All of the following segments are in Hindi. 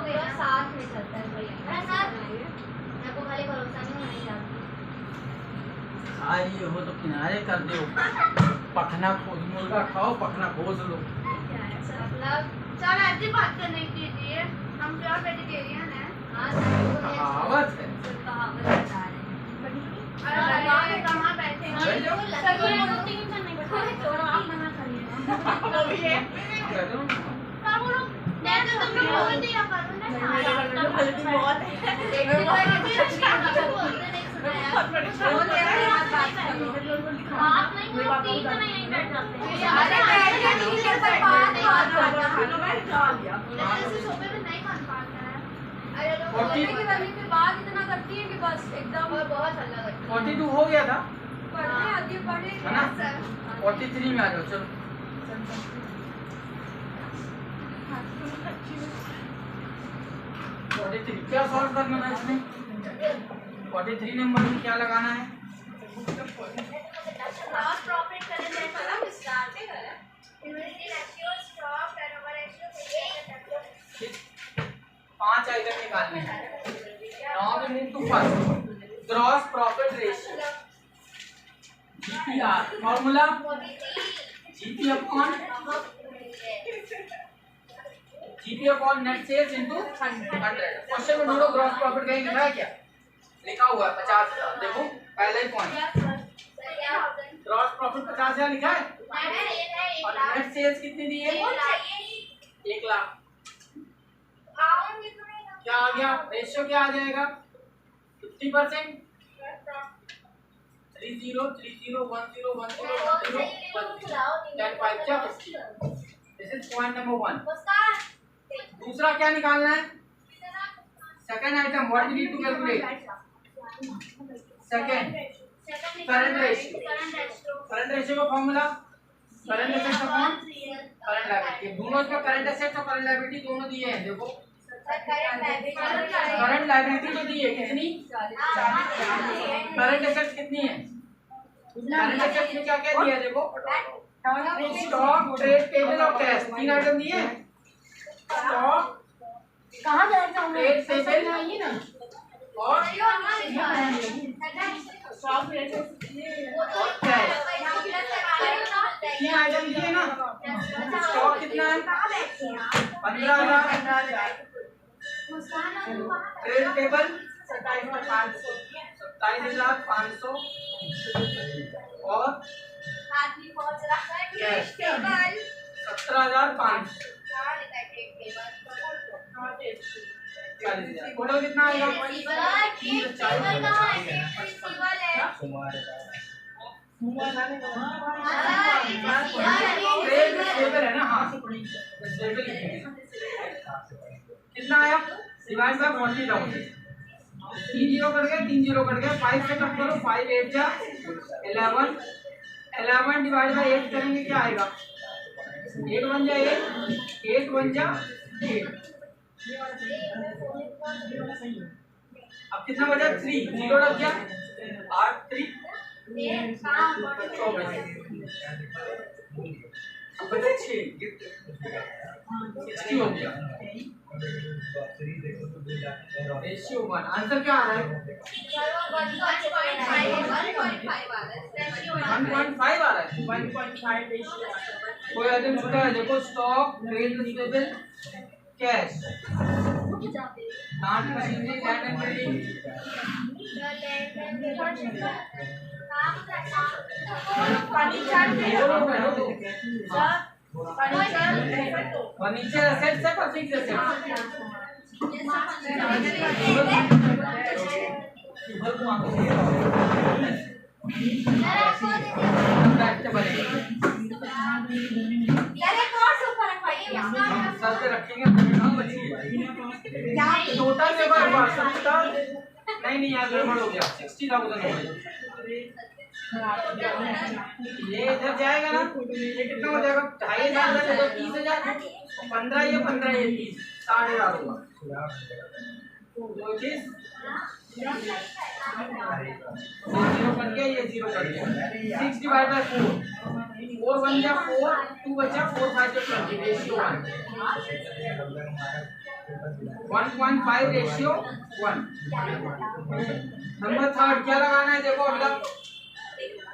पूरा साथ में चलता है भाई। मेरा साथ मेरे को खाली भरोसा नहीं होना चाहिए। आई हो तो किनारे कर दो, पखना खोद, मुर्गा खाओ पखना खोद लो। मतलब चल ऐसी बात करने कीजिए, हम प्योर वेजिटेरियन हैं। हाँ कहावत है, कहावत बता रहे हैं। अरे कहाँ बैठे हैं सर, ये रोटी नहीं करने का छोड़ो, आप मना करिए वो भी है। क्या बोलो, मैं तो तुम लोग बोल दिया करो ना, गलती बहुत है। एक दिन बोलते नहीं सुना यार, बोल दे रहे हैं बात करो, बात नहीं करो, तीन तो नहीं बैठ जाते हैं। अरे बैठ के नहीं कर बात करो, मैं डाल दिया ऐसे सोफे पे नहीं कर पाता है। अरे लोग बोलने की वजह से बात इतना करती है कि बस एकदम, और बहुत हल्ला करती है। 42 हो गया था, पढ़ने आगे पढ़े है ना? 43 में आ जाओ चलो। 43 क्या सॉल्व करना है इसमें? 43 नंबर में क्या लगाना है? ग्रॉस प्रॉफिट करें जैसा हम स्टार्ट करें, inventory ratio, stock turnover ratio, 5 item निकालने हैं। Now we move to first gross profit ratio, GPR. Formula GP upon net sales into 100। Question में ढूंढो ग्रॉस प्रॉफिट कहीं लिखा है क्या? लिखा हुआ है 50,000। देखो पहले ही पॉइंट, ग्रॉस प्रॉफिट 50,000 लिखा है और नेट सेल्स कितनी दी है? 1 लाख। क्या आ गया? रेशियो क्या आ जाएगा? 50%, 30 30 10 10 10 10 5 क्या 50। This is point number 1। दूसरा क्या निकालना है? Second item, what we need to calculate? Second current ratio. Current ratio का formula current assets upon current liability. दोनों इसमें करंट एसेट्स और करंट लायबिलिटी दोनों दिए हैं। देखो करंट लायबिलिटी तो दी है कितनी? करंट एसेट्स कितनी है? करंट एसेट्स में क्या क्या दिया है? देखो स्टॉक, ट्रेड पेबल और कैश, 3 आइटम दिए हैं। स्टॉक कहाँ जाएगा? ट्रेड पेबल आइए ना, और कैश, 3 आइटम दिए ना। स्टॉक कितना है? 15,000। ट्रेड पेबल 27,500 और कैश 17,500। टोटल कितना आएगा? ट्रेड पेबल है ना, हाँ कितना आया? Divide by 40,000। 3 जीरो कट गया, 3 जीरो कट गया, 5 से कट करो, 5 8 जा 11, 11 डिवाइड बाय 8 करेंगे क्या आएगा? 8 1 जा 8, 8 1 जा 8। अब कितना बचा? 3 जीरो लग गया, 8 3 अब बचा 6 60 हो गया। रेशियो 1। आंसर क्या आ रहा है? 1.5 आ रहा है। 1.5 रेशियो। कोई आइटम छूटा है? देखो stock, trade receivable, cash, plant machinery, land and building. Furniture assets है पर फिक्स एसेट्स। सर पे रखेंगे टोटल नहीं यार गड़बड़ हो गया। 60,000 ये इधर जाएगा ना, ये कितना हो जाएगा? 2,500 30,000, 15 ये 30 60,000 होगा। which is 0 कर गया, ये 0 कर गया। 6 डिवाइड बाय 4, 4 1 जा 4, 2 बचा, 4 5 जा 20, रेशियो 1, 1.5 रेशियो 1। नंबर थर्ड क्या लगाना है, देखो अगला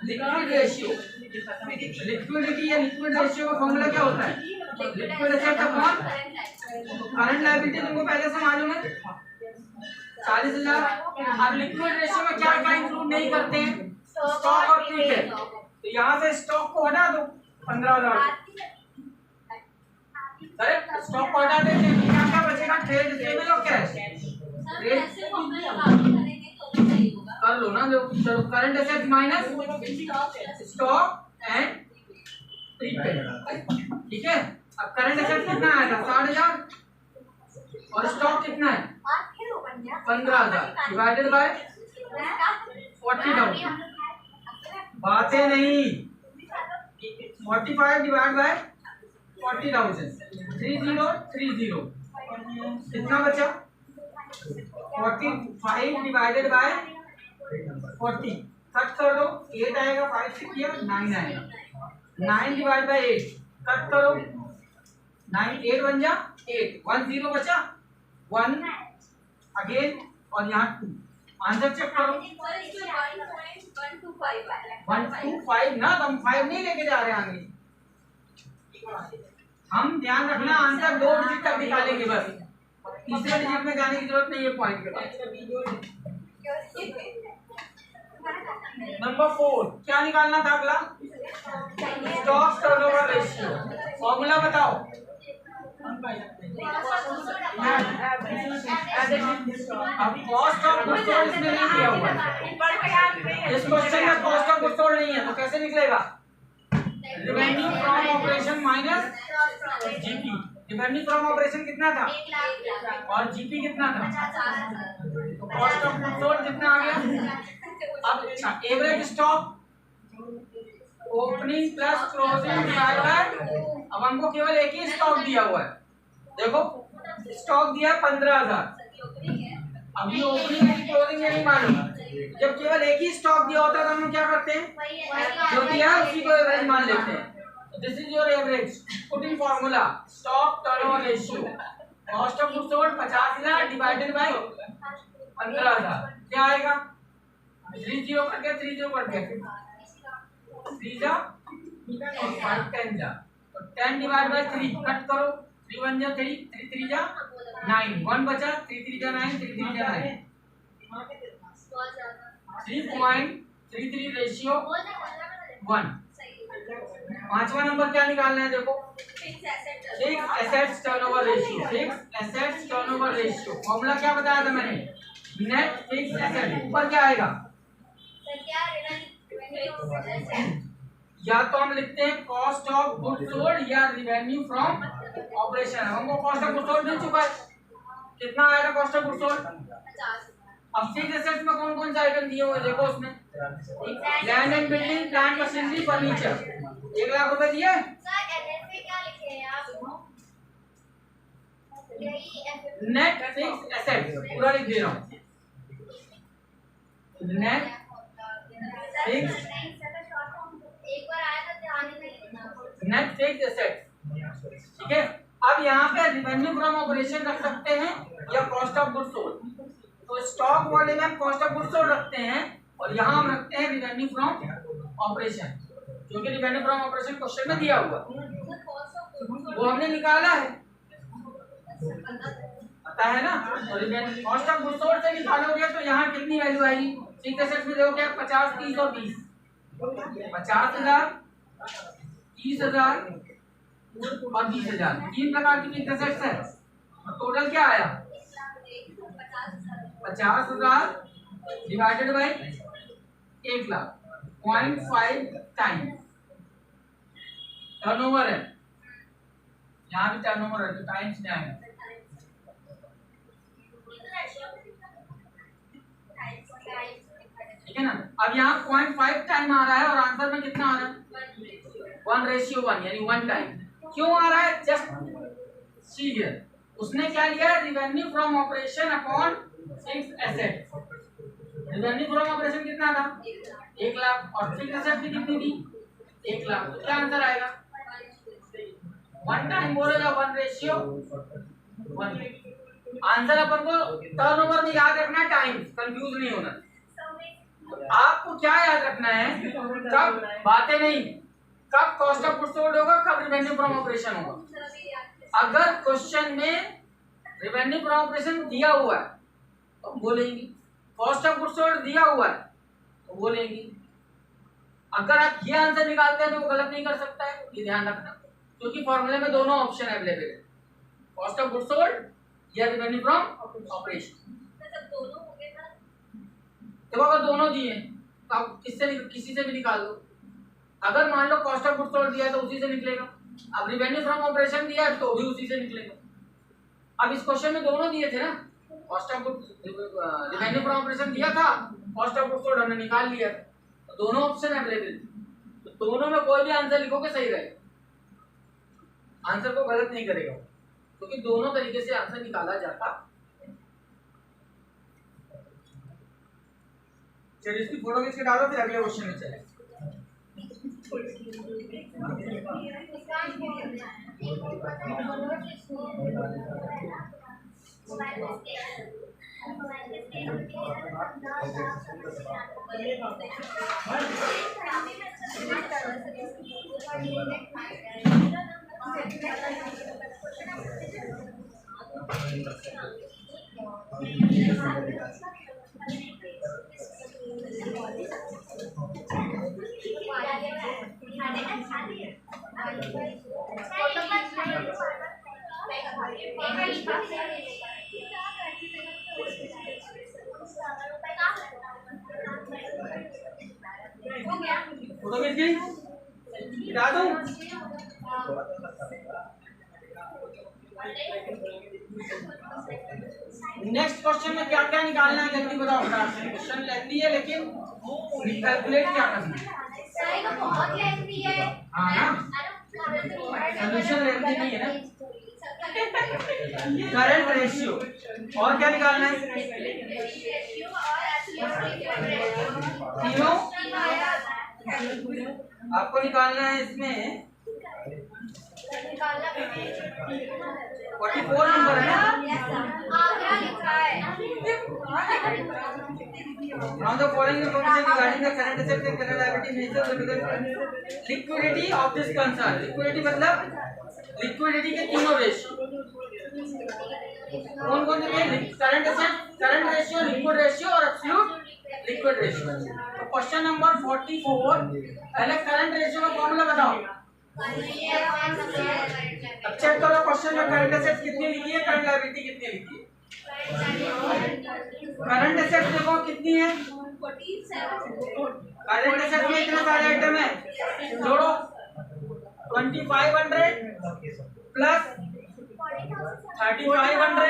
लिक्विड रेशियो। लिक्विडिटी या लिक्विड रेशियो का फॉर्मूला क्या होता है, liquid asset upon current liability. तुमको पहले से मालूम है 40,000। अब लिक्विड रेशियो में क्या क्या इंक्लूड नहीं करते हैं, स्टॉक और क्विक है, तो यहाँ से स्टॉक को हटा दो 15,000। करेक्ट, स्टॉक को हटा देते हैं, क्या क्या बचेगा, ट्रेड रिसीवेबल और कैश। कर लो ना, जो चलो current asset minus stock and prepaid, ठीक है। अब करंट एसेट कितना आया था 60,000 और स्टॉक कितना है 15,000 डिवाइडेड बाय 40,000। बातें नहीं, 45 डिवाइड बाय 40,000, 3030 कितना बचा 45 डिवाइडेड बाय 40, कट कर दो, 8 आएगा, 5 से किया 9 आएगा, 9 डिवाइड बाय 8 कट करो, 9 8 बन जा 8, 1 0 बचा 1 अगेन और यहाँ 2। आंसर चेक करो 125 ना, तो हम 5 नहीं लेके जा रहे आगे, हम ध्यान रखना आंसर 2 डिजिट तक निकालेंगे बस, तीसरे डिजिट में जाने की जरूरत नहीं है पॉइंट के बाद। नंबर 4 क्या निकालना था अगला, स्टॉक टर्नओवर रेशियो। फॉर्मूला बताओ, अब कॉस्ट ऑफ गुड्स सोल्ड इसमें नहीं दिया हुआ है, इस क्वेश्चन में कॉस्ट ऑफ गुड्स सोल्ड नहीं है, तो कैसे निकलेगा, revenue from operation minus GP. Revenue from operation कितना था और जीपी कितना था, तो कॉस्ट ऑफ गुड्स सोल्ड कितना आ गया। अब average stock opening plus closing divide by, अब हमको केवल एक ही स्टॉक दिया हुआ है, देखो स्टॉक दिया 15,000, अभी ओपनिंग एंड क्लोजिंग नहीं मालूम, जब केवल एक ही स्टॉक दिया होता है तो हम क्या करते हैं, जो दिया है उसी को एवरेज मान लेते हैं। This is your average, putting formula stock turnover ratio, cost of goods sold 50,000 divided by 15,000 क्या आएगा, 3 0 कट गया, 3 0 कट गया, 3 जा और 5 10 जा, तो 10 डिवाइड बाय 3 कट करो, 3 1 जा 3, 3 3 जा 9, 1 बचा, 3 3 जा 9, 3 3 जा 9, 3.33 रेशियो 1। पांचवा नंबर क्या निकालना है, देखो fixed assets turnover ratio. Fixed assets turnover ratio formula क्या बताया था मैंने, नेट फिक्स्ड एसेट, ऊपर क्या आएगा, या तो हम लिखते हैं कॉस्ट ऑफ गुड्स सोल्ड या रेवेन्यू फ्रॉम ऑपरेशन। हमको कॉस्ट ऑफ गुड्स सोल्ड मिल चुका है, कितना आएगा कॉस्ट ऑफ गुड्स सोल्ड। अब फिक्स्ड एसेट्स में कौन कौन से आइटम दिए हुए देखो, उसमें land and building, plant machinery, furniture, 1 lakh रुपए दिए। नेट फिक्स्ड एसेट्स पूरा लिख दे रहा हूँ, net fixed net fixed assets, ठीक है। अब यहाँ पे रेवेन्यू फ्रॉम ऑपरेशन रख सकते हैं या कॉस्ट ऑफ गुड्स सोल्ड, तो स्टॉक वाले में हम कॉस्ट ऑफ गुड्स सोल्ड रखते हैं और यहाँ हम रखते हैं रेवेन्यू फ्रॉम ऑपरेशन, क्योंकि रेवेन्यू फ्रॉम ऑपरेशन क्वेश्चन में दिया हुआ वो हमने निकाला है, पता है ना। तो कॉस्ट ऑफ गुड्स सोल्ड से निकालोगे तो यहाँ कितनी वैल्यू आएगी, फिक्स्ड एसेट्स में देखो क्या 50 30 और 20, 50,000 30,000 और 20,000, 3 प्रकार की फिक्स्ड एसेट्स है। टोटल क्या आया 50,000 divided by 1 lakh, 0.5 time turnover है, यहाँ भी टर्नओवर है तो टाइम्स में आएगा, ठीक है ना। अब यहाँ 0.5 टाइम आ रहा है और आंसर में कितना आ रहा है 1:1 यानी 1 टाइम। क्यों आ रहा है, जस्ट सी हियर, उसने क्या लिया, revenue from operation upon fix asset, revenue from operation कितना था 1 लाख और फिक्स एसेट भी कितनी थी 1 लाख। तो क्या आंसर आएगा 1 टाइम बोलेगा 1 रेशियो 1। आंसर अपन को टर्नओवर में याद रखना है, टाइम कंफ्यूज नहीं होना। आपको क्या याद रखना है, कब बातें नहीं, कब कॉस्ट ऑफ गुड्स सोल्ड होगा, कब रेवेन्यू फ्रॉम ऑपरेशन होगा। अगर क्वेश्चन में रेवेन्यू फ्रॉम ऑपरेशन दिया हुआ है तो बोलेंगे, कॉस्ट ऑफ गुड्स सोल्ड दिया हुआ है तो बोलेंगे। अगर आप ये आंसर निकालते हैं तो वो गलत नहीं कर सकता है, ये ध्यान रखना, क्योंकि फॉर्मूले में दोनों ऑप्शन अवेलेबल है, कॉस्ट ऑफ गुड्स सोल्ड या रेवेन्यू फ्रॉम ऑपरेशन। देखो अगर दोनों दिए तो आप किसी से भी निकाल दो। अगर मान low cost of goods sold दिया है तो उसी से निकलेगा, अब रेवेन्यू फ्रॉम ऑपरेशन दिया है तो भी उसी से निकलेगा। अब इस क्वेश्चन में दोनों दिए थे ना, cost of goods revenue from operation दिया था, कॉस्ट ऑफ गुड्स सोल्ड हमने निकाल लिया, तो दोनों ऑप्शन अवेलेबल थे। तो दोनों में कोई भी आंसर लिखोगे सही रहेगा, आंसर को गलत नहीं करेगा, क्योंकि दोनों तरीके से आंसर निकाला जाता। चलिए इसकी फोटो खींच के डालो, फिर अगले क्वेश्चन में चले। फोटो खींच गई, गिरा दूं? नेक्स्ट क्वेश्चन में क्या क्या निकालना है जल्दी बताओ फटाफट से। क्वेश्चन लेंथी है लेकिन कैलकुलेट क्या करना है। सही तो बहुत लेंथी है। हां ना, सॉल्यूशन लेंथी नहीं है ना। करंट रेशियो और क्या निकालना है, तीनों आपको निकालना है। इसमें 44 नंबर है ना। Now the following information regarding the current assets and current liability measures the liquidity of this concern. Liquidity मतलब liquidity के तीनों रेशियो कौन कौन से हैं, current asset, current ratio, liquid ratio और एब्सोल्यूट लिक्विड रेशियो। तो क्वेश्चन नंबर 44, पहले करंट रेशियो का फॉर्मूला बताओ। अब चेक करो क्वेश्चन में करंट एसेट्स कितनी लिखी है, करंट लायबिलिटी कितनी लिखी है। करंट एसेट्स देखो कितनी है, 47। करंट एसेट्स में इतने सारे आइटम है, जोड़ो 2500 प्लस 3500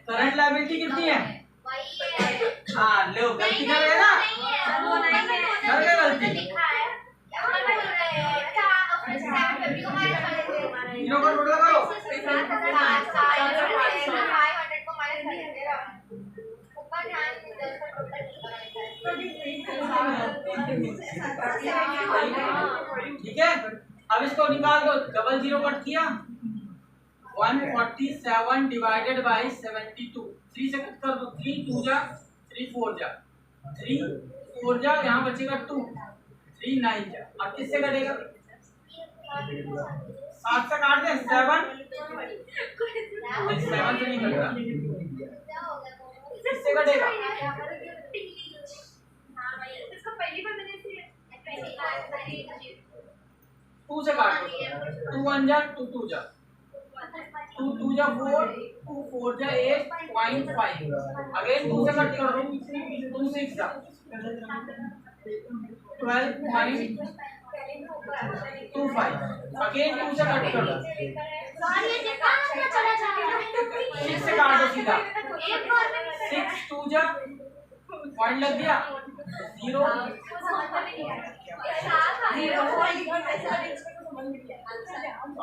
करंट लायबिलिटी कितनी है। हाँ लो, गलती कर रहे ना, कर रहे गलती, तीनों का टोटल करो। ठीक है, अब इसको निकाल दो, डबल जीरो कट किया, 147 डिवाइडेड बाई 72, 3 से कट कर दो, 3 2 जा 3 4 जा 3 4 जा, यहाँ बचेगा 2 3 9 जा। अब किससे कटेगा, 7 से काट दे, 7 से नहीं कटेगा, किससे कटेगा, 2 से काट दो, 2 1 जा 2 2 जा 2 2 जा 4 2 4 जा 8.5, अगेन 2 से कट कर दो, 2 6 जा 12.25, अगेन 2 से कट कर दो, 6 से काट दो सीधा, 6 2 जा पॉइंट लग गया 0।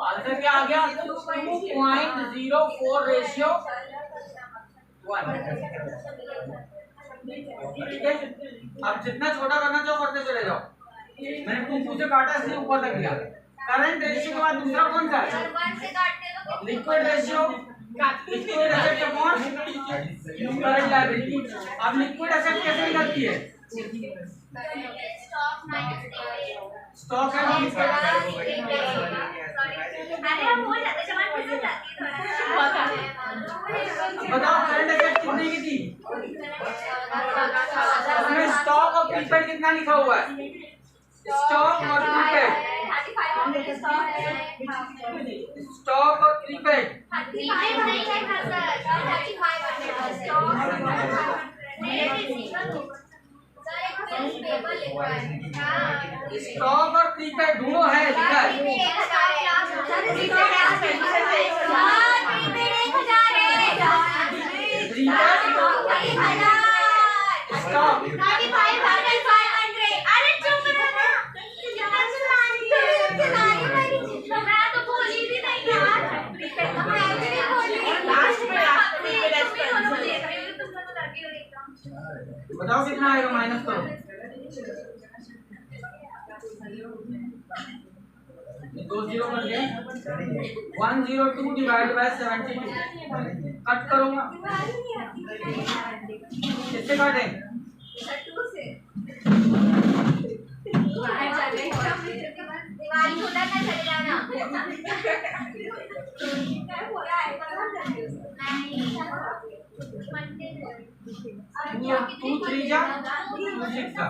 आंसर क्या आ गया 2.04 रेशियो 1। ठीक है, अब जितना छोटा करना चाहो करते चले जाओ। मैंने 2 से काटा इसलिए ऊपर तक गया। करंट रेशियो के बाद दूसरा कौन सा है liquid ratio, liquid asset upon current liability. अब लिक्विड एसेट कैसे निकलती है स्टॉक है बताओ करंट एसेट कितने की थी उसमें स्टॉक और प्रीपेड कितना लिखा हुआ है स्टॉक और प्रीपेड स्टॉक और प्रीपेड स्टॉक और प्रीपेड दोनों है लिखा है स्टॉक बताओ कितना आएगा माइनस करो 2 0 कर गए 102 डिवाइड बाय 72 कट करूंगा किससे काटें टू 3 जा 2 6 जा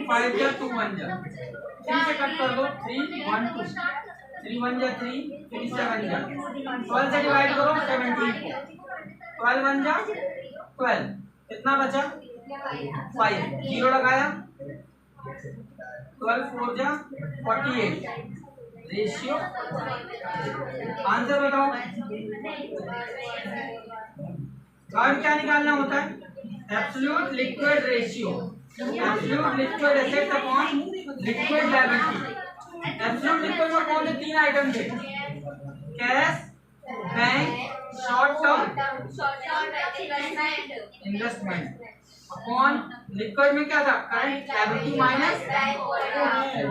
5 जा 2 1 जा 3 से कट कर दो 3 1 2 3 1 जा 3 3 7 जा 12 से डिवाइड करो 17 12 1 जा 12 कितना बचा 5 0 लगाया 12 4 जा 48 रेशियो आंसर बताओ कार्ड क्या निकालना होता है absolute liquid ratio absolute liquid assets upon liquid liability. Absolute liquid में कौन से 3 आइटम थे cash bank short term investment upon liquid में क्या था current liability minus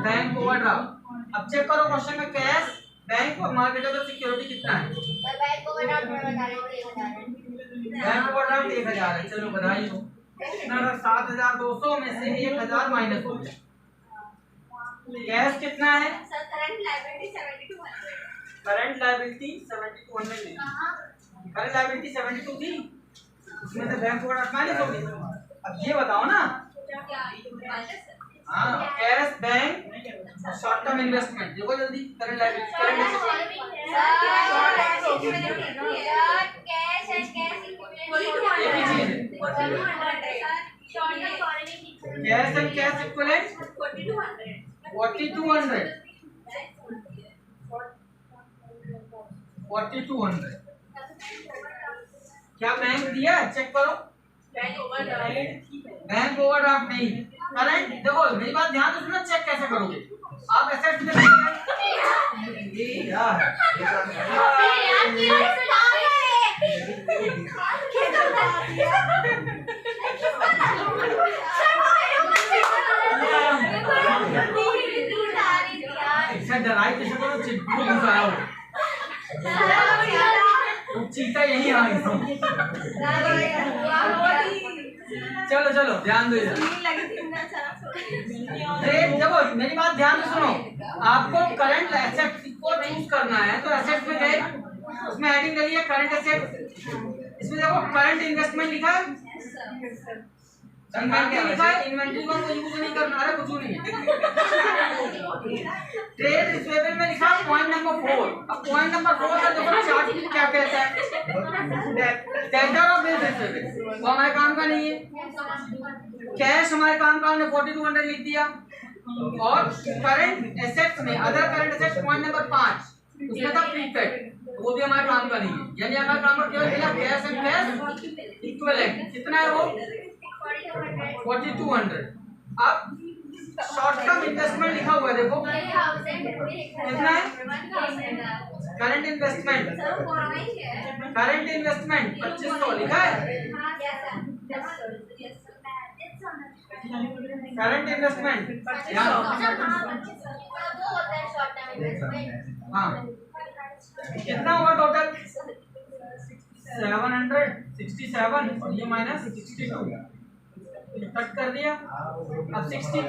bank overdraft. अब चेक करो क्वेश्चन में कैश बैंक और मार्केटेबल सिक्योरिटी कितना है बैंक ओवरड्राफ्ट 1000 है चलो बधाई हो कितना 7200 में से 1000 माइनस हो गया। कैश कितना है करंट लायबिलिटी 7200 नहीं करंट लायबिलिटी 72 थी उसमें से बैंक ओवरड्राफ्ट माइनस हो गई। अब ये बताओ ना हाँ cash bank short term investment देखो जल्दी current liability current cash and cash equivalent 4200 क्या बैंक दिया चेक करो बैंक ओवरड्राफ्ट नहीं करंट देखो मेरी बात ध्यान से सुनो चेक कैसे करोगे आप एसेट्स में यार ऐसा डराई कैसे करो चिट्ठू घुसाओ चीता यही आ चलो चलो ध्यान दो देखो मेरी बात ध्यान से सुनो आपको करंट एसेट को चूज करना है तो एसेट में गए उसमें हेडिंग लगी है करंट एसेट इसमें देखो करंट इन्वेस्टमेंट लिखा है इन्वेंट्री को यूज नहीं करना अरे कुछ नहीं ट्रेड रिसीवेबल में लिखा पॉइंट नंबर 4। अब पॉइंट नंबर 4 का देखो चार्ट क्या कहता है डेटर ऑफ बिल रिसीवेबल वो हमारे काम का नहीं है कैश हमारे काम का हमने 4200 लिख दिया और करंट एसेट्स में other current assets point number 5 उसमें था प्रीपेड वो भी हमारे काम का नहीं है यानी हमारा काम का केवल कैश एंड कैश इक्विवेलेंट कितना है वो 4200। अब शॉर्ट टर्म इन्वेस्टमेंट लिखा हुआ है, देखो कितना है करंट इन्वेस्टमेंट। करंट इन्वेस्टमेंट 2500 लिखा है। करंट इन्वेस्टमेंट हाँ कितना होगा टोटल 767 और ये माइनस 62 कट कर दिया। अब 60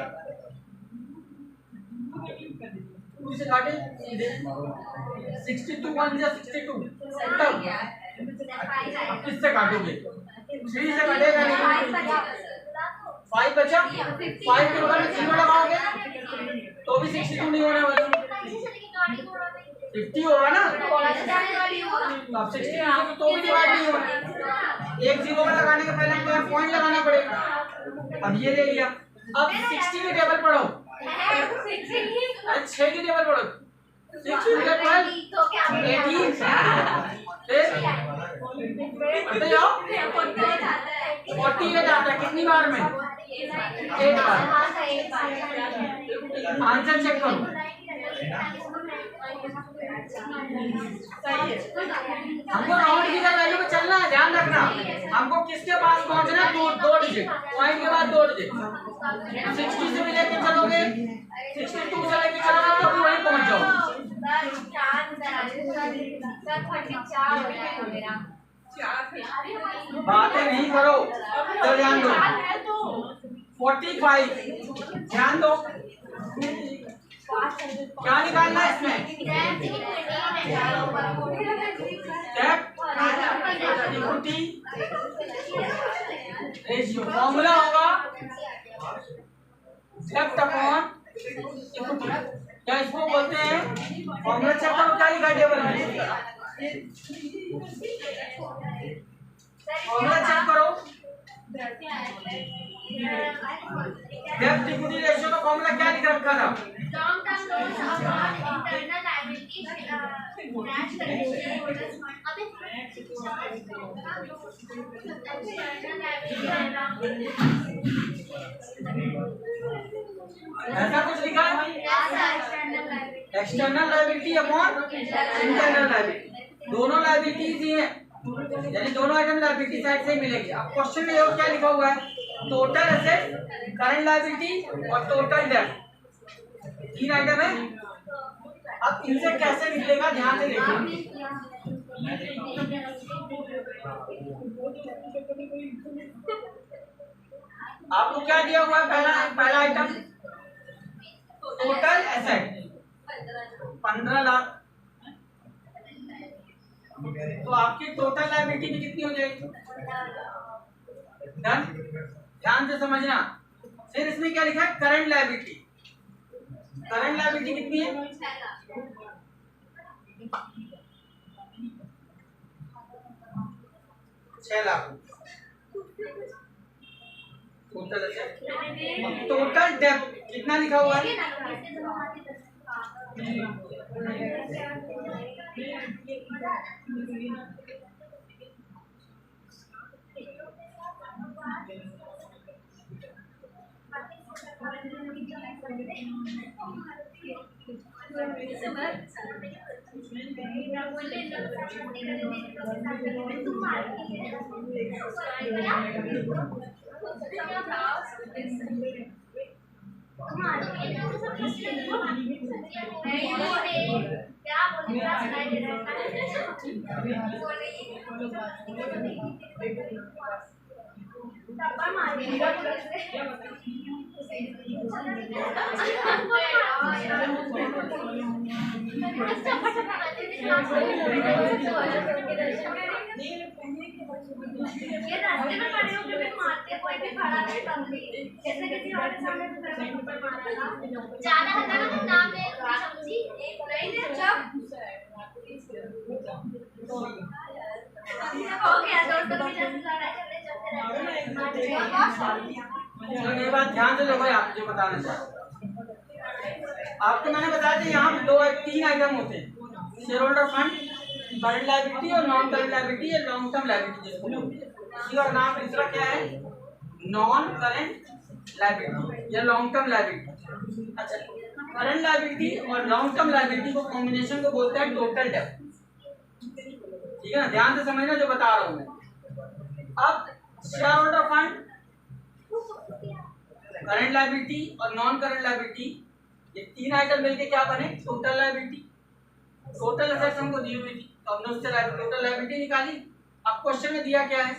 से काटे सीधे 62 1 जा 62 तब अब किससे काटोगे 3 से कटेगा नहीं। 5 बचा 5 के ऊपर 0 लगाओगे तो भी 62 नहीं होने वाला 50 होगा ना। अब 62 तो भी डिवाइड नहीं होगा। एक 0 में लगाने के पहले हमको यहाँ पॉइंट लगाना पड़ेगा। अब ये ले लिया। अब 60 की टेबल पढ़ो 6 की टेबल पढ़ो 6 18 जाओ 48 आता है कितनी बार में 1 बार। आंसर चेक करो हमको राउंड फिगर वैल्यू में चलना है, ध्यान रखना। हमको किसके पास पहुंचना है 2 डिजिट पॉइंट के बाद 2 डिजिट 60 से भी लेके चलोगे 62 से लेके चलोगे तो भी वहीं पहुंच जाओगे। बातें नहीं करो तो ध्यान दो 45 ध्यान दो क्या निकालना है इसमें इक्विटी रेशियो फॉर्मूला होगा डेब्ट अपॉन इक्विटी। क्या इसको बोलते हैं फॉर्मूला चेक करो क्या लिखा है टेबल में फॉर्मूला चेक करो डेब्ट इक्विटी रेशियो का फॉर्मूला क्या लिख रखा था ऐसा कुछ लिखा है external liability upon internal liability दोनों लायबिलिटीज ही हैं यानी दोनों आइटम लायबिलिटी साइड से ही मिलेगी। अब क्वेश्चन में देखो क्या लिखा हुआ है टोटल एसेट करंट लायबिलिटी और टोटल डेब्ट 3 आइटम है। अब इनसे कैसे निकलेगा ध्यान से देखो आपको क्या दिया हुआ है पहला आइटम टोटल एसेट 15 लाख तो आपकी टोटल लायबिलिटी भी कितनी हो जाएगी डन। ध्यान से समझना। फिर इसमें क्या लिखा है करंट लायबिलिटी कितनी है 6 लाख टोटल डेब्ट कितना लिखा हुआ है ये रास्ते में खड़े होकर भी मारते कोई भी खड़ा नहीं करती जैसे किसी और के सामने तो ऊपर मारा था ज्यादा होता ना तो नाम ले समझी नहीं दे जब हो गया दोस्तों के साथ लड़ाई चलते रहते चलो ये बात ध्यान से लो भाई आप जो बताना चाहते आपको मैंने बताया था यहाँ 3 आइटम होते हैं share holder fund current liability और नॉन करंट लायबिलिटी या लॉन्ग टर्म लायबिलिटी जिसको बोलते हैं। इसी का नाम दूसरा क्या है नॉन करंट लायबिलिटी या लॉन्ग टर्म लायबिलिटी। अच्छा, करंट लायबिलिटी और लॉन्ग टर्म लायबिलिटी को कॉम्बिनेशन को बोलते हैं टोटल डेब्ट। ठीक है ना, ध्यान से समझना जो बता रहा हूं मैं। अब share holder fund, current liability और नॉन करंट लायबिलिटी, ये तीन आइटम मिलके क्या बने? Total liability. टोटल एसेट्स हमको दी हुई थी तो हमने उससे टोटल लायबिलिटी निकाली। अब क्वेश्चन में दिया क्या है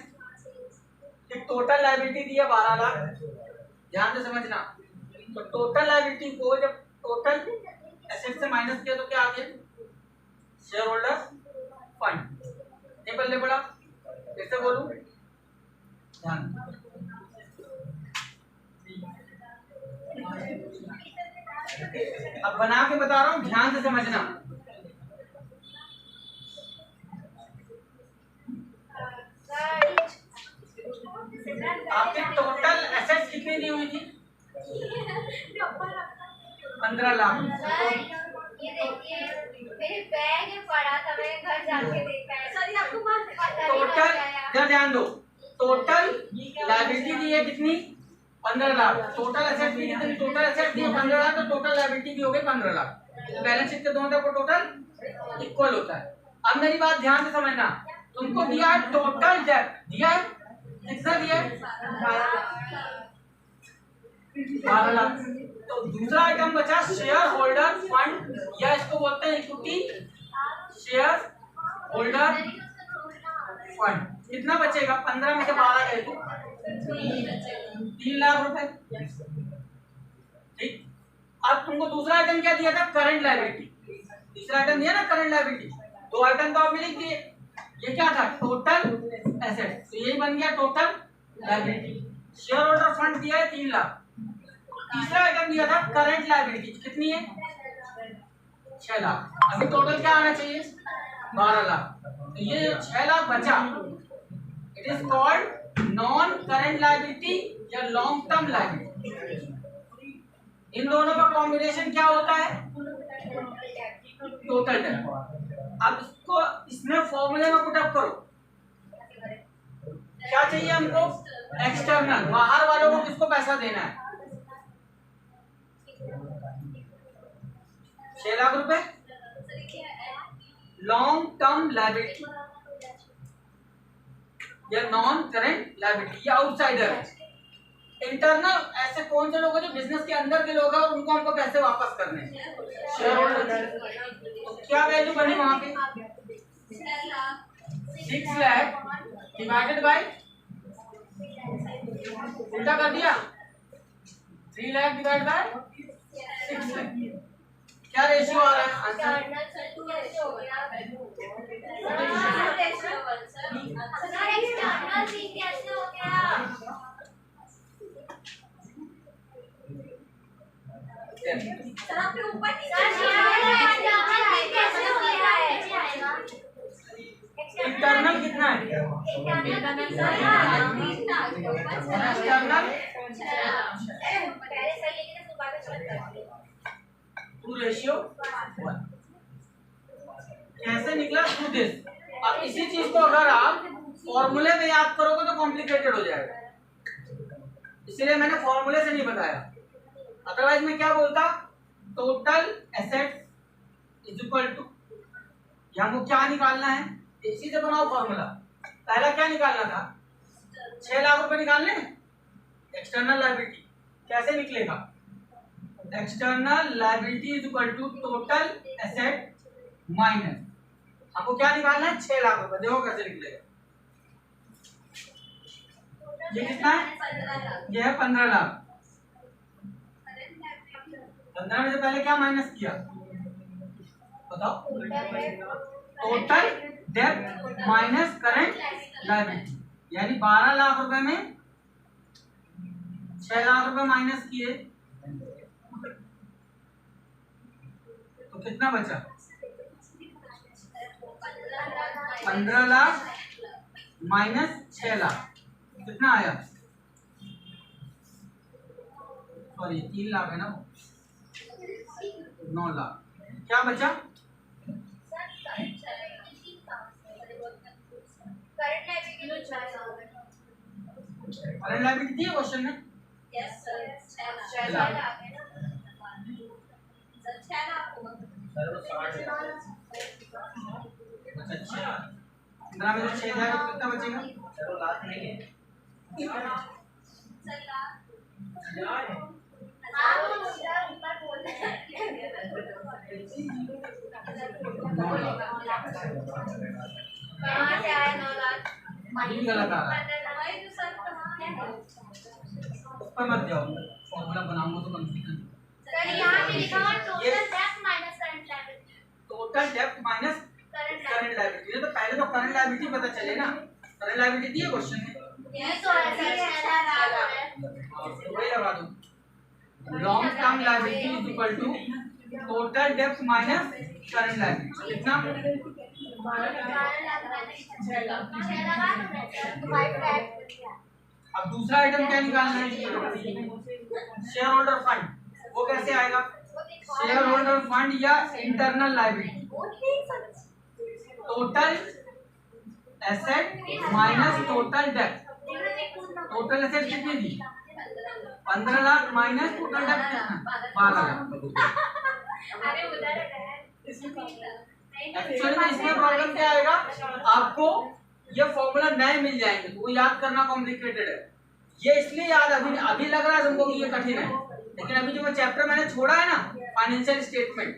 कि टोटल लायबिलिटी दी है 12 लाख। ध्यान से समझना, तो टोटल लायबिलिटी को जब टोटल एसेट से माइनस किया तो क्या आ गया? Share holder fund. नहीं बदले पड़ा, कैसे बोलूं? ध्यान, अब बना के बता रहा हूं, ध्यान से समझना। आपके टोटल एसेट्स कितनी दी हुई थी? 15 लाख। ये देखिए मेरे बैग में पड़ा था, मैंने घर जाके देखा है। सॉरी आपको टोटल ध्यान दो, टोटल लायबिलिटी दी है कितनी? 15 लाख। टोटल एसेट भी कितनी? टोटल एसेट दी है 15 लाख, तो टोटल लायबिलिटी भी हो गई 15 लाख। तो बैलेंस शीट के दोनों तरफ टोटल इक्वल होता है। अब मेरी बात ध्यान से समझना, तुमको दिया है टोटल डेब्ट, दिया है कितना? दिया है 12 लाख। तो दूसरा आइटम बचा शेयर होल्डर फंड, या इसको बोलते हैं इक्विटी शेयर होल्डर फंड। कितना बचेगा? 15 में से 12 गए तो 3 लाख रुपए। ठीक, अब तुमको दूसरा आइटम क्या दिया था? Current liability. तीसरा आइटम दिया ना करंट लायबिलिटी। दो आइटम तो आपने लिख दिए। ये क्या था? टोटल एसेट, तो यही बन गया total liability. Share holder fund दिया है 3 लाख। तीसरा आइटम दिया था करंट लायबिलिटी, कितनी है? 6 लाख। अभी टोटल क्या आना चाहिए? 12 लाख। तो ये 6 लाख बचा, it is called non current liability या लॉन्ग टर्म लायबिलिटी। इन दोनों का कॉम्बिनेशन क्या होता है? टोटल डेब्ट। अब इसको इसमें फॉर्मूले में पुट अप करो। क्या चाहिए हमको? एक्सटर्नल, बाहर वालों को किसको पैसा देना है? 6 लाख रुपए लॉन्ग टर्म लायबिलिटी या नॉन करंट लायबिलिटी या आउटसाइडर है। इंटरनल ऐसे कौन से लोग हैं जो बिजनेस के अंदर के लोग हैं और उनको हमको पैसे वापस करने हैं? Share holder. तो क्या वैल्यू बनी वहां पे? 6 लाख डिवाइडेड बाय, उल्टा कर दिया, 3 लाख डिवाइड बाय 6 लाख। क्या रेशियो आ रहा है आंसर? इंटरनल कितना है? Two ratio 1। कैसे निकला? To this. अब इसी चीज को अगर आप फॉर्मूले में याद करोगे तो कॉम्प्लिकेटेड हो जाएगा, इसलिए मैंने फॉर्मूले से नहीं बताया। अदरवाइज मैं क्या बोलता? Total assets is equal to, हमको क्या निकालना है? इसी से बनाओ फॉर्मूला। पहला क्या निकालना था? 6 लाख रुपए निकालने, एक्सटर्नल लायबिलिटी। कैसे निकलेगा? External liability is equal to total asset minus, हमको क्या निकालना है? 6 लाख रुपए। देखो कैसे निकलेगा। ये कितना है? ये है 15 लाख। 15 में से पहले क्या माइनस किया बताओ? टोटल डेब्ट माइनस करंट लायबिलिटी, यानी 12 लाख रुपए में 6 लाख रुपए माइनस किए तो कितना बचा? 15 लाख माइनस 6 लाख कितना आया? सॉरी 3 लाख है ना, 9 लाख। क्या बचा? करंट लायबिलिटी दी है क्वेश्चन में? Yes sir. अच्छा 15 में से 6 जाएगा तो कितना बचेगा? चलो लास्ट नहीं है गलत आ रहा है, उस पर मत जाओ, फॉर्मूला बनाऊंगा तो कंफ्यूजन। टोटल डेप्थ माइनस करंट लायबिलिटी, तो पहले तो करंट लायबिलिटी पता चले ना। करंट लायबिलिटी दी है क्वेश्चन में, वही लगा दो। Long term liability is equal to total डेप्थ माइनस करंट लायबिलिटी। कितना? अब दूसरा आइटम क्या निकालना है? Share holder fund. वो कैसे आएगा? शेयर होल्डर फंड या internal liability. Total asset minus total डेप्थ। टोटल एसेट कितनी थी? 15 लाख माइनस टोटल डेप्थ कितना? 12 लाख। एक्चुअली में इसमें प्रॉब्लम क्या आएगा? आपको ये फॉर्मूला नए मिल जाएंगे तो वो याद करना कॉम्प्लिकेटेड है। ये इसलिए याद अभी लग रहा है तुमको कि ये कठिन है, लेकिन अभी जो चैप्टर मैंने छोड़ा है ना फाइनेंशियल स्टेटमेंट,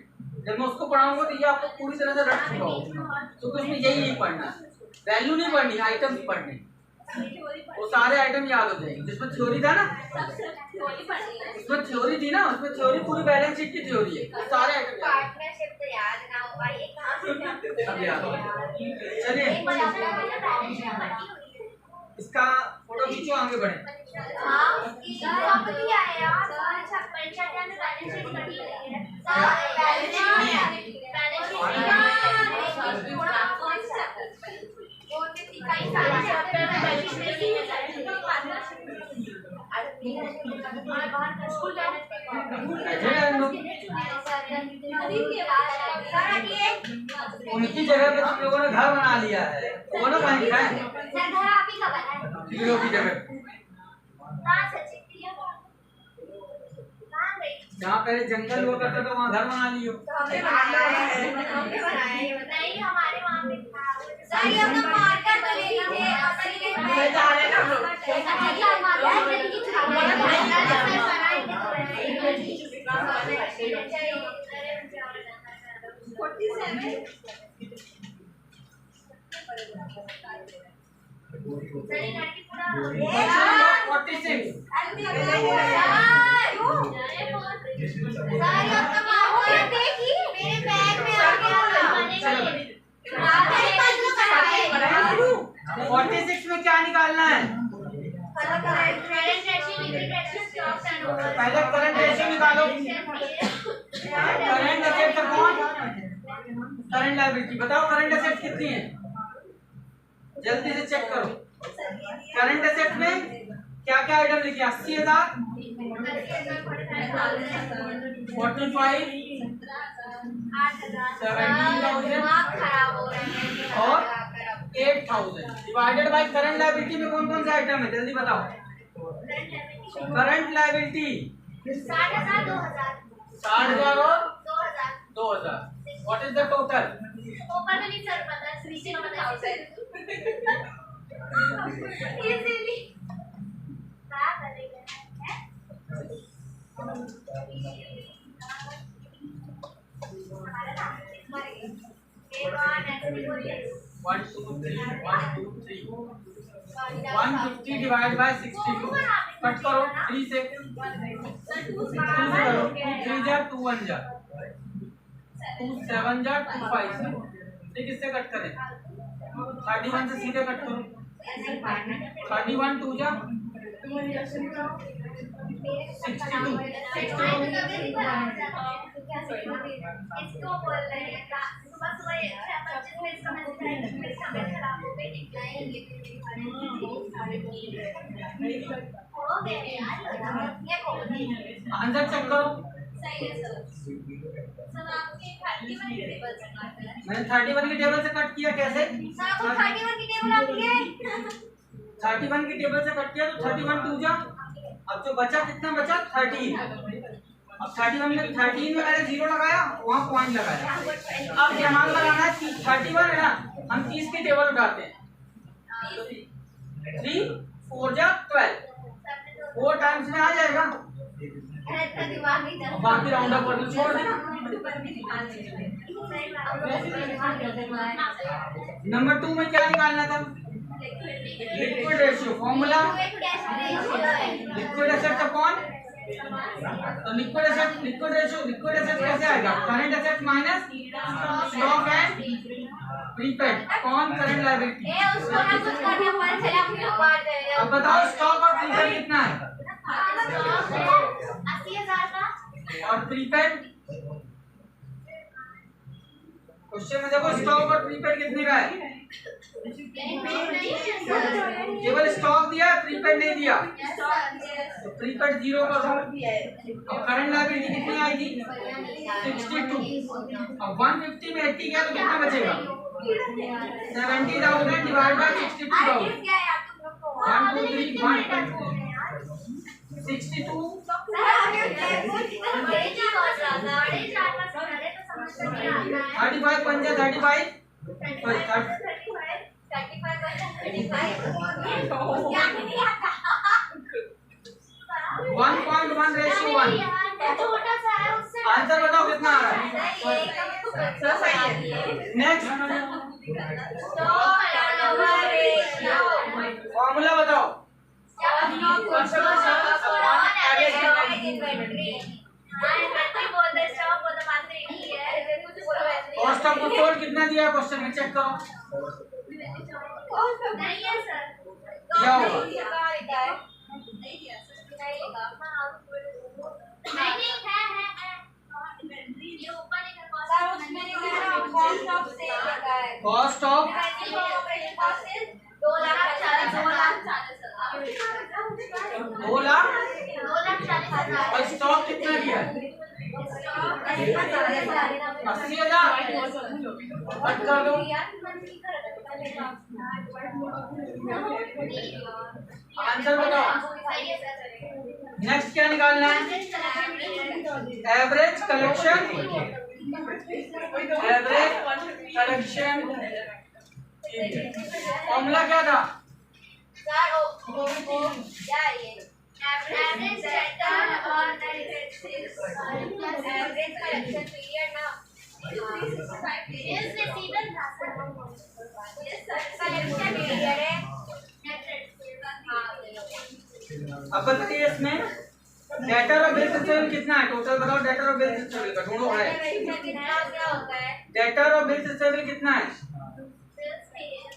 जब मैं उसको पढ़ाऊंगा तो ये आपको पूरी तरह से रट चुका होगा। तो उसमें यही नहीं पढ़ना, वैल्यू नहीं पढ़नी, आइटम्स पढ़ने, वो सारे आइटम याद हो जाएंगे। जिसमें थ्योरी था ना, उसमें थ्योरी थी ना, उसमें थ्योरी पूरी बैलेंस शीट की थ्योरी है, वो सारे आइटम याद हो। चलिए इसका फोटो खींचो, आगे बढ़े। उनकी जगह पे तुम लोगों ने घर बना लिया है, वो ना कहीं है की जगह। जहाँ पहले जंगल हुआ करता था वहाँ घर बना लियो। में क्या निकालना है? पहले करंट रेशियो निकालो। करंट एसेट का कौन? Current liability. बताओ करंट एसेट कितनी है? जल्दी से चेक करो। करंट एसेट में क्या क्या आइटम लिखे? 80,000, 45, 17,000 और 8,000 डिवाइडेड बाय करंट लायबिलिटी में कौन कौन से आइटम है? जल्दी बताओ। करंट लायबिलिटी 60,000, 2,000, 60,000 और 2,000। What is the total? ऊपर में नहीं सर पता, नीचे में बताओ सर। इजीली क्या करेंगे? 150 डिवाइड बाय 62 कट करो 3 से। 2 करो 2 3 जा 2 1 जा 2 7 जा 2 5 से। ठीक, किससे कट करें? 31 से सीधे कट करो। 31 2 जा 62 इसको बोल रहे हैं सुबह सुबह 25 मिनट समझ रहे हैं, फिर समय खराब हो गई निकलाएंगे हो गए यार। ये कौन है? आंसर चेक करो। सही है सर। सर आपके 31 के टेबल से काट है। मैंने 31 के टेबल से कट किया। कैसे? सर आपको 31 की टेबल आती है? 31 की टेबल से कट किया तो 31 टू जा, अब जो बचा कितना बचा 13। अब 31 में 13 में मैंने 0 लगाया, वहाँ पॉइंट लगाया। अब ध्यान लगाना है 31 है ना, हम 30 की टेबल उठाते हैं, 3 4 जा 12, 4 टाइम्स में आ जाएगा, बाकी राउंड अप कर छोड़ देना। नंबर 2 में क्या निकालना था, liquid ratio, formula liquid asset upon, तो लिक्विड एसेट कैसे आएगा, current asset minus stock and prepaid कौन करंट लायबिलिटी। अब बताओ स्टॉक और प्रीपेड कितना है, 80,000 का, और प्रीपेड क्वेश्चन में देखो स्टॉक और प्रीपेड कितने का है, केवल स्टॉक दिया प्रीपेड नहीं दिया, तो प्रीपेड 0 कर दो। अब करंट लायबिलिटी कितनी आएगी 62, अब 150 में 80 गया तो कितना बचेगा 70,000 डिवाइड बाय 62,000, 1 2 3 1 62 35 पंजा 35 1.1 रेशियो 1। आंसर बताओ कितना आ रहा है, नेक्स्ट फॉर्मूला बताओ, कॉस्ट ऑफ गुड्स सोल्ड कितना दिया है क्वेश्चन में, चेक करो क्या होगा, कॉस्ट ऑफ 2,40,000 और स्टॉक कितना दिया है 80,000, कट कर दो। आंसर बताओ, नेक्स्ट क्या निकालना है, एवरेज कलेक्शन, फॉर्मूला क्या था, एवरेज डेटर और एवरेज कलेक्शन पीरियड ना इस रिसीवर कलेक्शन पीरियड है। अब बताइए इसमें डेटर और बिल रिसीवेबल कितना है, टोटल बताओ, डेटर और बिल रिसीवेबल का ढूंढो है, क्या होता है, डेटर और बिल रिसीवेबल कितना है,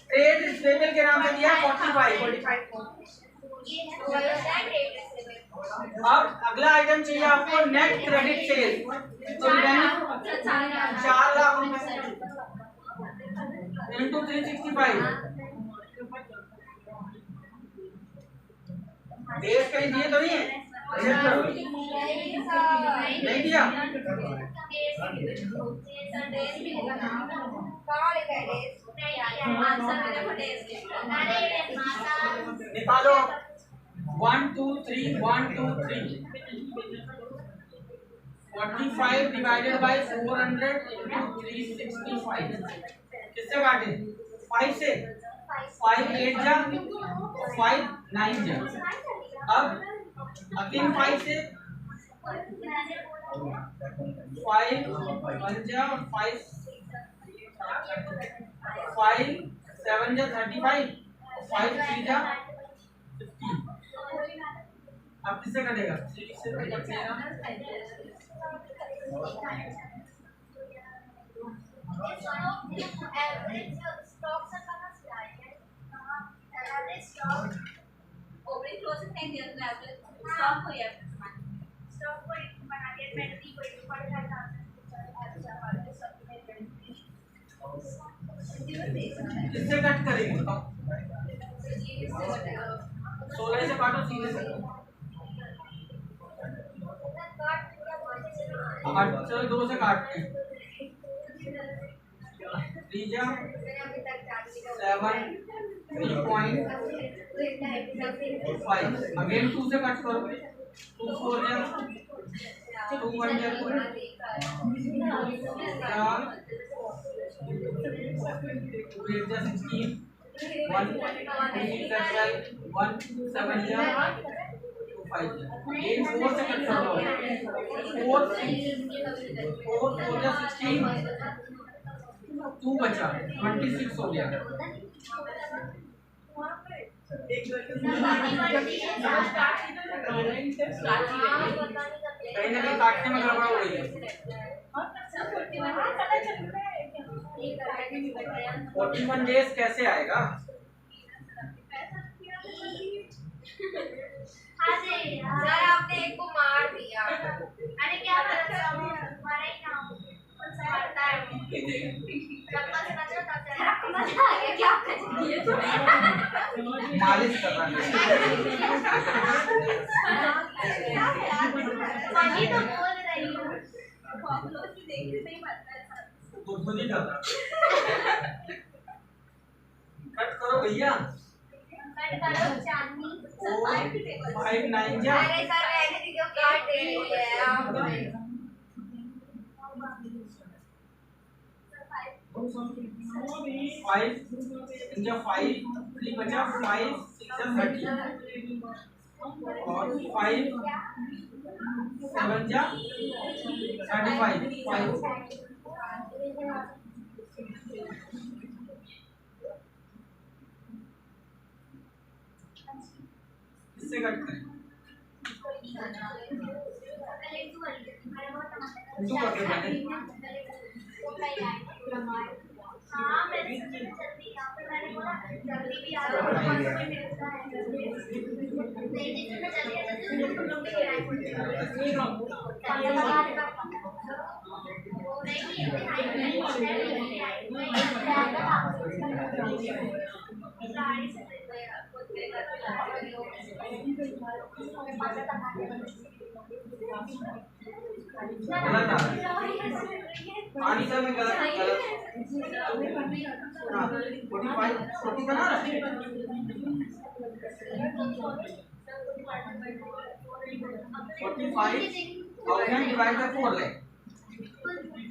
ट्रेड रिसीवेबल के नाम से दिया 45। अब अगला आइटम चाहिए आपको नेट क्रेडिट सेल, तो 4 लाख रुपए इंटू 365, देश कहीं दिए तो नहीं है, नहीं दिया, निकालो 1 2 3 1 2 3 45 डिवाइडेड बाय 400 इंटू 365, किससे काटे 5 से, 5 8 जा 5 9 जा, अब अगेन 5 से 5 1 जा 5 7 जा 35, 5 3 जा 15, अब किससे कटेगा 3 से कटेगा, एवरेज स्टॉक से करना चाहिए, एवरेज स्टॉक ओपनिंग क्लोजिंग नहीं दिया तो एवरेज स्टॉक को यार स्टॉक को बना दिया 20 को 45,000 किससे कट करेंगे बताओ, 16 से काटो सीधे से, चलो 2 से काटते हैं, 3 जा 7 3 पॉइंट 5 अगेन 2 से कट करो 2 4 जा 2 1 जा 2 8 जा 16 1 3 जा 12 1 7 जा 2 5 जा अगेन 4 से कट करो 4 जा 16 2 बचा 26 हो गया कहीं ना कहीं काटने में गड़बड़ हो रही है 41 डेज कैसे आएगा सर आपने एक को मार दिया अरे क्या मारा ही ना मारता है मालिश कर रहा है मम्मी तो बोल रही हूँ तो खुद ही कर रहा कट करो भैया कट करो चांदनी 5 9 जा अरे सर मैंने वीडियो काट दे रही है आप 5 इनका 5 3 बचा 5 6 30 और 5 7 जा 35 5 इससे कट करें 2 करके पहले हाँ मैं जल्दी यहाँ पे मैंने बोला जल्दी भी आ रहा हूँ नहीं देखो मैं जल्दी पानी का में गलत 40 बना रहा है 45,000 डिवाइड बाय 4 ले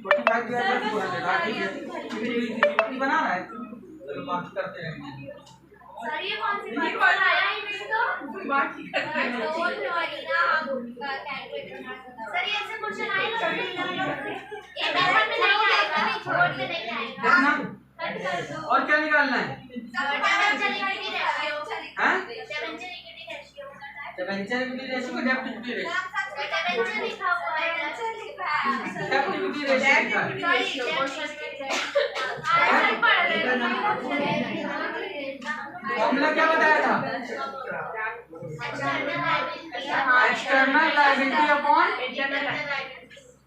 45 डिवाइड बाय 400 ठीक है कितनी बना रहा है चलो बात करते रहेंगे सर ये कौन सी बात आया ही नहीं तो बाकी करते हैं डोंट वरी ना हम कैलकुलेटर सर ये ऐसे क्वेश्चन आए ना ये पेपर में नहीं आएगा नहीं छोड़ के नहीं आएगा कट कर दो और क्या निकालना है हैं डिवेंचर इक्विटी रेशियो का डेब्ट इक्विटी रेशियो लिखा हुआ है डेब्ट इक्विटी रेशियो फॉर्मूला क्या बताया था external liability upon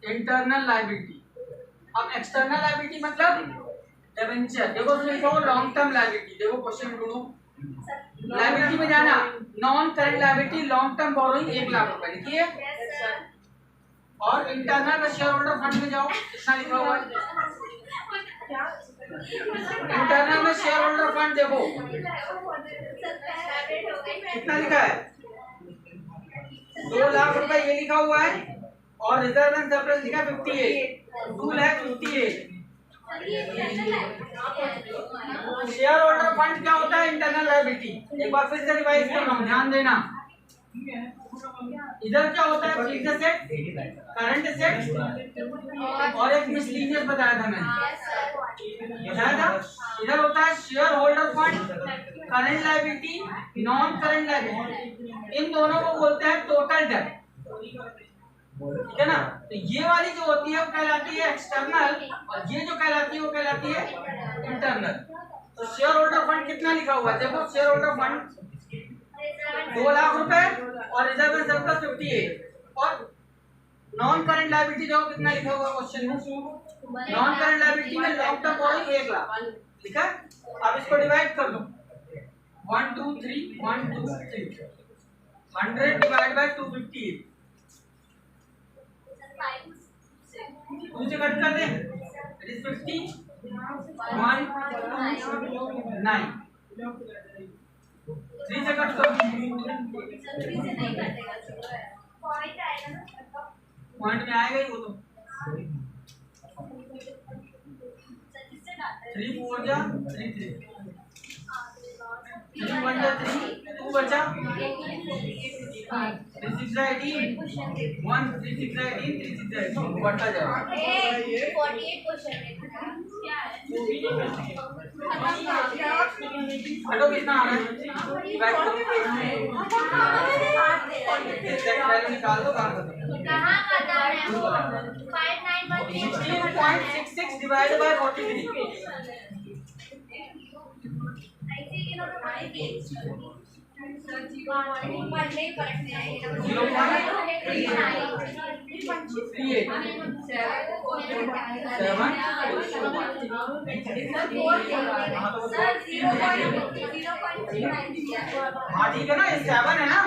internal liability अब एक्सटर्नल लायबिलिटी मतलब डिवेंचर देखो उसमें लिखा हो लॉन्ग टर्म लायबिलिटी देखो क्वेश्चन ढूंढो लायबिलिटी में जाना non current liability long term borrowing 1 lakh रुपए लिखिए और इंटरनल में शेयर होल्डर फंड में जाओ कितना लिखा हुआ है इंटरनल में शेयर होल्डर फंड देखो कितना लिखा है 2 लाख रुपए ये लिखा हुआ है और रिजर्व एंड सरप्लस लिखा 58 2,58,000 शेयर होल्डर फंड क्या होता है इंटरनल लायबिलिटी एक बार फिर से रिवाइज कर रहा हूं ध्यान देना इधर क्या होता है फिक्स्ड एसेट करंट एसेट और एक मिसलेनियस बताया था मैंने बताया था इधर होता है share holder fund current liability non current liability इन दोनों को बोलते हैं टोटल डेब्ट ठीक है ना तो ये वाली जो होती है वो कहलाती है एक्सटर्नल और ये जो कहलाती है वो कहलाती है इंटरनल तो शेयर होल्डर फंड कितना लिखा हुआ है देखो शेयर होल्डर फंड 2 लाख रुपए और रिजर्व एंड सरप्लस 58 और नॉन करंट लायबिलिटी देखो कितना लिखा हुआ क्वेश्चन में नॉन करंट लायबिलिटी में लॉन्ग टर्म बोरोइंग 1 लाख ठीक है अब इसको डिवाइड कर दो 1 2 3 1 2 3 100 डिवाइड बाय 258 मुझे कट कर दे इट इज 50 1 9 3 से कट करो, पॉइंट में आएगा ही वो तो। 3 4 जा 3 3 3 1 जा 3 2 बचा 3 6 जा 18 1 3 6 जा 18 3 6 जा 18 बढ़ता जाएगा। 48 क्वेश्चन है क्या है हटो कितना आ रहा है डिवाइड करो एग्जैक्ट वैल्यू निकाल दो बाहर कर दो। कहां करना है 16.66 डिवाइडेड बाय 43 हाँ ठीक है ना, ये 7 है ना।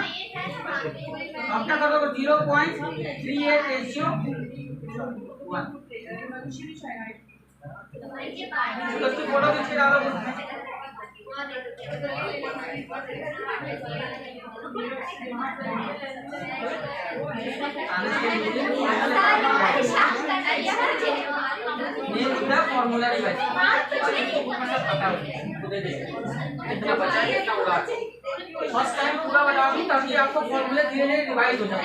अब क्या कर दोगे 0.38 रेशियो 1 उसकी फोटो खींच के डालो उसमें। फॉर्मूला रिवाइज कितना बचा है कितना उड़ा फर्स्ट टाइम पूरा बताऊंगी ताकि आपको फॉर्मूले धीरे धीरे रिवाइज हो जाए।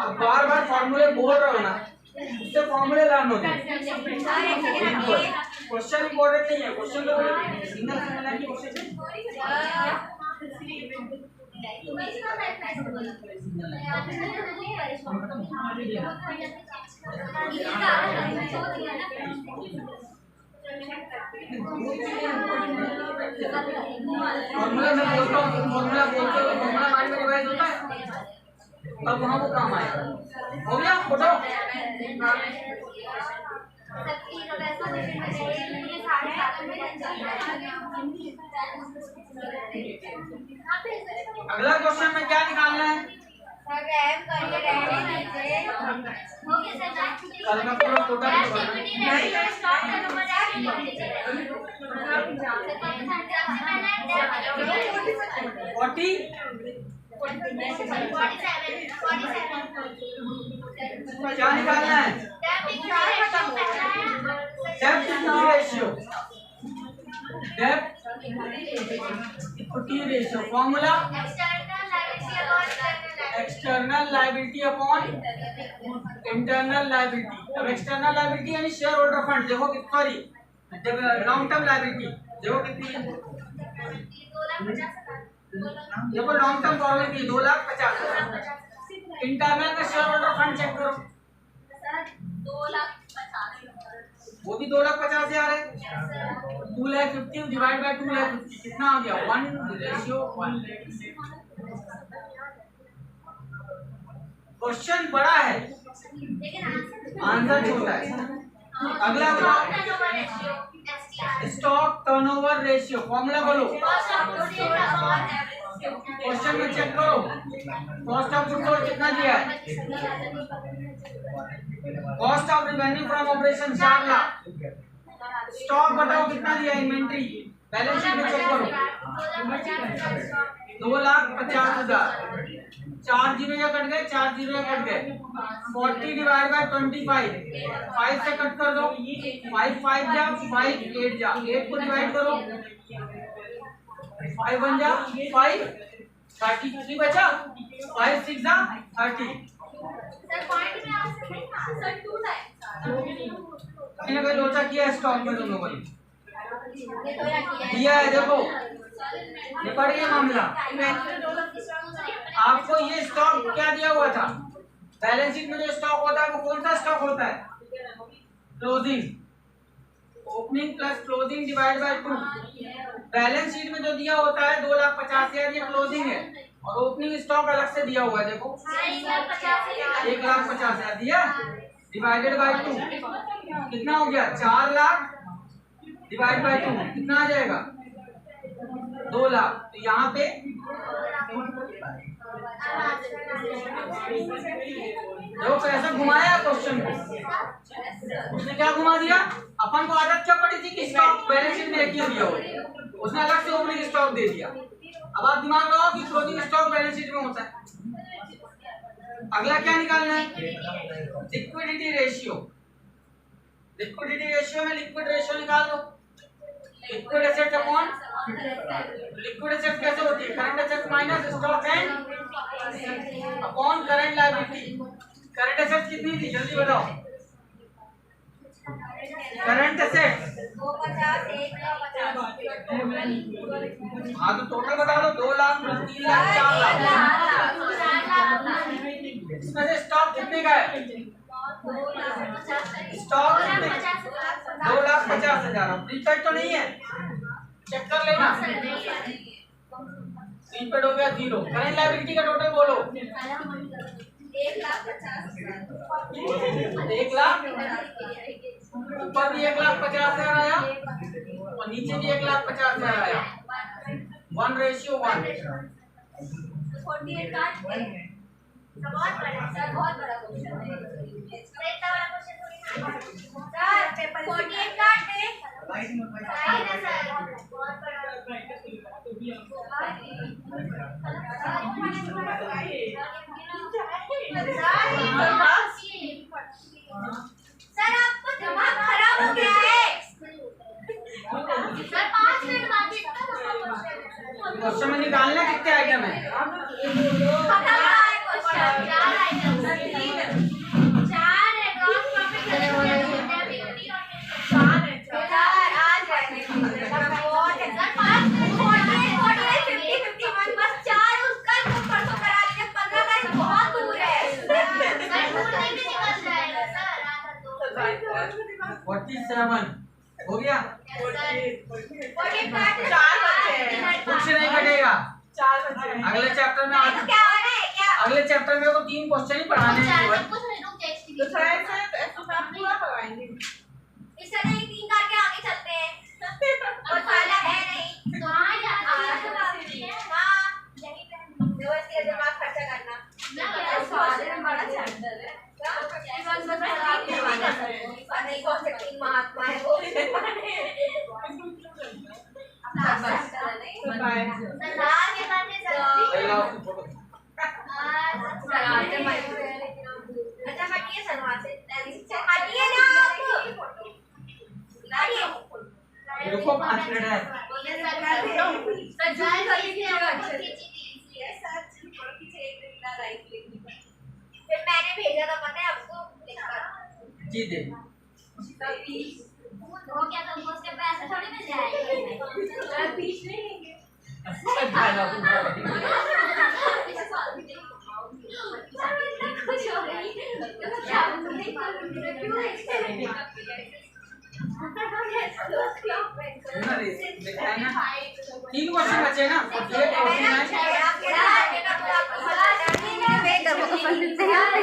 अब बार बार फॉर्मूले बोल रहे हो ना, उससे फॉर्मूले लर्न हो जाए। क्वेश्चन इंपॉर्टेंट नहीं है, क्वेश्चन तो सिंगल सिंगल है कि क्वेश्चन फॉर्मूला मैं बोलता हूँ, फॉर्मूला बोलते हो फॉर्मूला माइंड में रिवाइज होता है, तब वहाँ वो काम आएगा। हो गया फोटो अगला क्वेश्चन में क्या निकालना है? कल मैं पूरा टोटल 40 क्या निकालना है? Depth ratio, depth equity ratio. Formula external liability upon internal liability. अब एक्सटर्नल लायबिलिटी यानी शेयर होल्डर फंड, देखो सॉरी लॉन्ग टर्म लायबिलिटी देखो कितनी है, देखो लॉन्ग टर्म फॉर्मूला की 2,50,000। इंटरनल का शेयर होल्डर फंड चेक करो, 2,50,000 वो भी 2,50,000 है। 2,50,000 डिवाइड बाय 2,50,000 कितना आ गया? 1:1। क्वेश्चन बड़ा है आंसर छोटा है। अगला स्टॉक टर्नओवर रेशियो। फॉर्मूला बोलो, क्वेश्चन में चेक करो। कॉस्ट ऑफ गुड्स सोल्ड कितना दिया है? Cost of revenue from operation 4 lakh. Stock बताओ कितना दिया? इन्वेंट्री बैलेंस शीट में चेक करो 2,50,000। 4 जीरो कट गए, 4 जीरो कट गए। 40 डिवाइड बाय 25 5 से कट कर दो। 5 5 जा 5 8 जा 8 को डिवाइड करो 5 1 जा 5 30 बचा 5 6 जा 30। सर पॉइंट में सर 2 टाइम्स मैंने कोई लोचा किया स्टॉक में तुम लोगों ने दिया है। देखो ये पढ़िए मामला, आपको ये स्टॉक क्या दिया हुआ था? बैलेंस शीट में जो स्टॉक होता है वो कौन सा स्टॉक होता है? Closing, opening plus closing divide by 2। Balance sheet में जो दिया होता है 2,50,000 ये क्लोजिंग है और ओपनिंग स्टॉक अलग से दिया हुआ है। देखो 1,50,000 दिया डिवाइडेड बाय 2 कितना हो गया? 4 लाख डिवाइड बाय 2 कितना आ जाएगा? 2 लाख। तो यहाँ पे देखो कैसे घुमाया क्वेश्चन को, उसने क्या घुमा दिया? अपन को आदत क्या पड़ी थी कि स्टॉक बैलेंस शीट में एक ही दिया हो, उसने अलग से ओपनिंग स्टॉक दे दिया। अब आप दिमाग लगाओ कि क्लोजिंग स्टॉक बैलेंस शीट में होता है। अगला क्या निकालना है? Liquidity ratio. लिक्विडिटी रेशियो में लिक्विड रेशियो निकाल दो। Liquid asset upon liquid asset कैसे होती है? Current asset minus stock and upon current liability. Current asset कितनी थी जल्दी बताओ? Current asset 250 150। हाँ तो टोटल बता दो। 2 लाख 3 लाख 4 लाख। इसमें से स्टॉक कितने का है? स्टॉक 2,50,000। प्रीपेड तो नहीं है, चेक कर लेना। प्रीपेड हो गया 0। करंट लायबिलिटी का टोटल बोलो। 1 लाख ऊपर भी 1,50,000 आया और नीचे भी 1,50,000 आया। 1:1। बहुत बड़ा क्वेश्चन है। इतना बड़ा क्वेश्चन थोड़ी ना सर पेपर 48 काट दे। सही है सर, बहुत बड़ा। सर आपको दिमाग खराब हो गया है। सर 5 मिनट बाद इतना बड़ा क्वेश्चन में निकालना कितने आइटम है? हो गया? कुछ नहीं कटेगा। अगले चैप्टर में अगले चैप्टर में को 3 क्वेश्चन ही पढ़ाने हैं। इस तरह 3 करके आगे चलते हैं। और फायदा है नहीं तो कहां जाना है? हां यहीं पे दिवस के दिमाग खर्चा करना। सवाल है बड़ा चैप्टर है। नहीं कौन से 3 महात्मा है वो भी नहीं पढ़े। सरदार के बारे में अच्छा हटिए सर वहाँ से। हटिए ना आप। हटिए। रुको 5 मिनट है। फिर मैंने भेजा था पता है आपको लिखकर। जी दे। वो क्या था उसके पैसे थोड़ी मिल जाएंगे। फीस नहीं लेंगे। कुछ हो गई। तीन क्वेश्चन बचे ना? ये क्वेश्चन है।